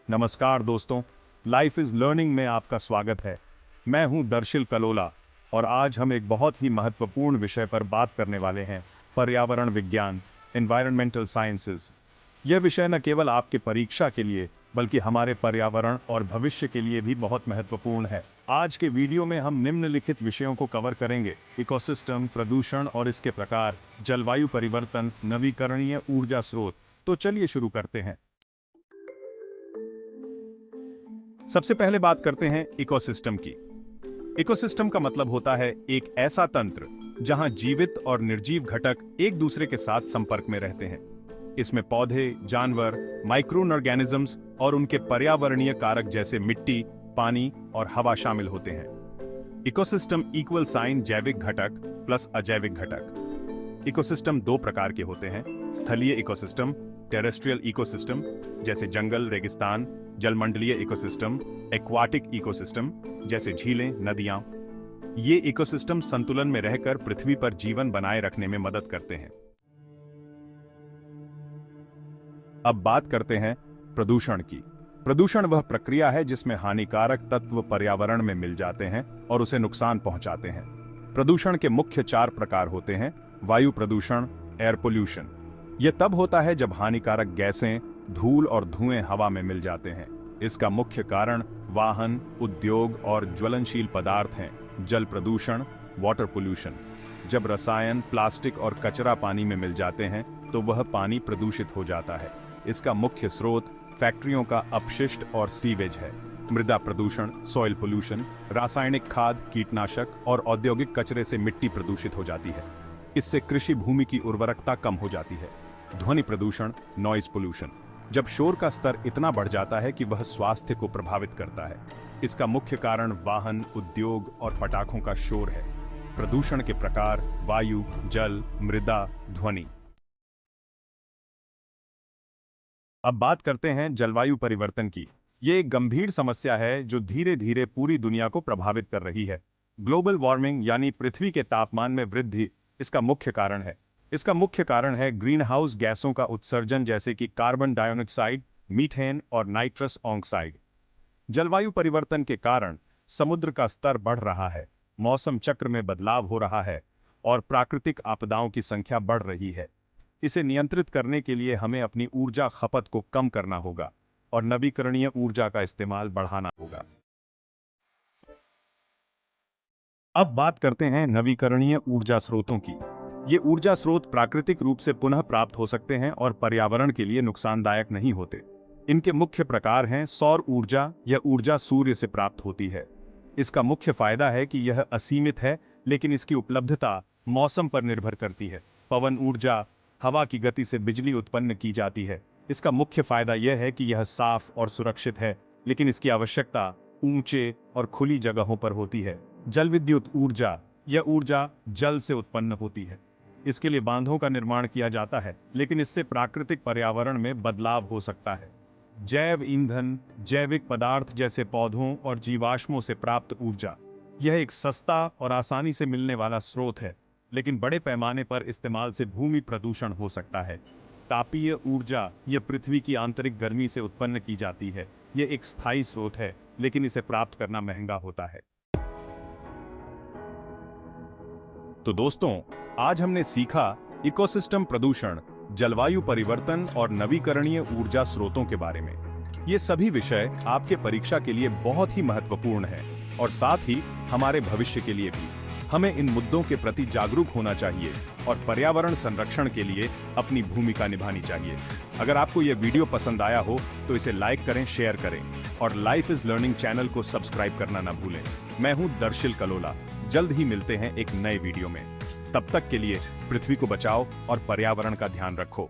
नमस्कार दोस्तों, life is learning में आपका स्वागत है। मैं हूं दर्शिल कलोला और आज हम एक बहुत ही महत्वपूर्ण विषय पर बात करने वाले हैं, पर्यावरण विज्ञान, एनवायरमेंटल साइंसेज। यह विषय न केवल आपके परीक्षा के लिए बल्कि हमारे पर्यावरण और भविष्य के लिए भी बहुत महत्वपूर्ण है। आज के वीडियो में हम निम्नलिखित विषयों को कवर करेंगे: इकोसिस्टम, प्रदूषण और इसके प्रकार, जलवायु परिवर्तन, नवीकरणीय ऊर्जा स्रोत। तो चलिए शुरू करते हैं। सबसे पहले बात करते हैं इकोसिस्टम की। इकोसिस्टम का मतलब होता है एक ऐसा तंत्र जहां जीवित और निर्जीव घटक एक दूसरे के साथ संपर्क में रहते हैं। इसमें पौधे, जानवर, माइक्रो ऑर्गेनिजम्स और उनके पर्यावरणीय कारक जैसे मिट्टी, पानी और हवा शामिल होते हैं। इकोसिस्टम इक्वल साइन जैविक घटक प्लस अजैविक घटक। इकोसिस्टम दो प्रकार के होते हैं: स्थलीय इकोसिस्टम, टेरेस्ट्रियल इकोसिस्टम जैसे जंगल, रेगिस्तान; जलमंडलीय इकोसिस्टम, एक्वाटिक इकोसिस्टम जैसे झीलें, नदियां। ये इकोसिस्टम संतुलन में रहकर पृथ्वी पर जीवन बनाए रखने में मदद करते हैं। अब बात करते हैं प्रदूषण की। प्रदूषण वह प्रक्रिया है जिसमें हानिकारक तत्व पर्यावरण में मिल जाते हैं और उसे नुकसान पहुंचाते हैं। प्रदूषण के मुख्य 4 प्रकार होते हैं: वायु प्रदूषण, एयर पोल्यूशन। यह तब होता है जब हानिकारक गैसें, धूल और धुएं हवा में मिल जाते हैं। इसका मुख्य कारण वाहन, उद्योग और ज्वलनशील पदार्थ हैं। जल प्रदूषण, वाटर पोल्यूशन। जब रसायन, प्लास्टिक और कचरा पानी में मिल जाते हैं तो वह पानी प्रदूषित हो जाता है। इसका मुख्य स्रोत फैक्ट्रियों का अपशिष्ट और सीवेज है। मृदा प्रदूषण, सॉइल पोल्यूशन। रासायनिक खाद, कीटनाशक और औद्योगिक कचरे से मिट्टी प्रदूषित हो जाती है। इससे कृषि भूमि की उर्वरकता कम हो जाती है। ध्वनि प्रदूषण, नॉइज पोल्यूशन। जब शोर का स्तर इतना बढ़ जाता है कि वह स्वास्थ्य को प्रभावित करता है। इसका मुख्य कारण वाहन, उद्योग और पटाखों का शोर है। प्रदूषण के प्रकार: वायु, जल, मृदा, ध्वनि। अब बात करते हैं जलवायु परिवर्तन की। ये एक गंभीर समस्या है जो धीरे धीरे पूरी दुनिया को प्रभावित कर रही है। ग्लोबल वार्मिंग यानी पृथ्वी के तापमान में वृद्धि इसका मुख्य कारण है। इसका मुख्य कारण है ग्रीन हाउस गैसों का उत्सर्जन जैसे कि कार्बन डाइऑक्साइड, मीथेन और नाइट्रस ऑक्साइड। जलवायु परिवर्तन के कारण समुद्र का स्तर बढ़ रहा है, मौसम चक्र में बदलाव हो रहा है और प्राकृतिक आपदाओं की संख्या बढ़ रही है। इसे नियंत्रित करने के लिए हमें अपनी ऊर्जा खपत को कम करना होगा और नवीकरणीय ऊर्जा का इस्तेमाल बढ़ाना होगा। अब बात करते हैं नवीकरणीय ऊर्जा स्रोतों की। ये ऊर्जा स्रोत प्राकृतिक रूप से पुनः प्राप्त हो सकते हैं और पर्यावरण के लिए नुकसानदायक नहीं होते। इनके मुख्य प्रकार हैं: सौर ऊर्जा। यह ऊर्जा सूर्य से प्राप्त होती है। इसका मुख्य फायदा है कि यह असीमित है, लेकिन इसकी उपलब्धता मौसम पर निर्भर करती है। पवन ऊर्जा, हवा की गति से बिजली उत्पन्न की जाती है। इसका मुख्य फायदा यह है कि यह साफ और सुरक्षित है, लेकिन इसकी आवश्यकता ऊंचे और खुली जगहों पर होती है। जल विद्युत ऊर्जा, यह ऊर्जा जल से उत्पन्न होती है। इसके लिए बांधों का निर्माण किया जाता है, लेकिन इससे प्राकृतिक पर्यावरण में बदलाव हो सकता है। जैव ईंधन, जैविक पदार्थ जैसे पौधों और जीवाश्मों से प्राप्त ऊर्जा, यह एक सस्ता और आसानी से मिलने वाला स्रोत है, लेकिन बड़े पैमाने पर इस्तेमाल से भूमि प्रदूषण हो सकता है। तापीय ऊर्जा, यह पृथ्वी की आंतरिक गर्मी से उत्पन्न की जाती है। यह एक स्थायी स्रोत है, लेकिन इसे प्राप्त करना महंगा होता है। तो दोस्तों, आज हमने सीखा इकोसिस्टम प्रदूषण, जलवायु परिवर्तन और नवीकरणीय ऊर्जा स्रोतों के बारे में। ये सभी विषय आपके परीक्षा के लिए बहुत ही महत्वपूर्ण हैं और साथ ही हमारे भविष्य के लिए भी। हमें इन मुद्दों के प्रति जागरूक होना चाहिए और पर्यावरण संरक्षण के लिए अपनी भूमिका निभानी चाहिए। अगर आपको यह वीडियो पसंद आया हो तो इसे लाइक करें, शेयर करें और लाइफ इज लर्निंग चैनल को सब्सक्राइब करना ना भूलें। मैं हूं दर्शिल कलोला। जल्द ही मिलते हैं एक नए वीडियो में। तब तक के लिए पृथ्वी को बचाओ और पर्यावरण का ध्यान रखो।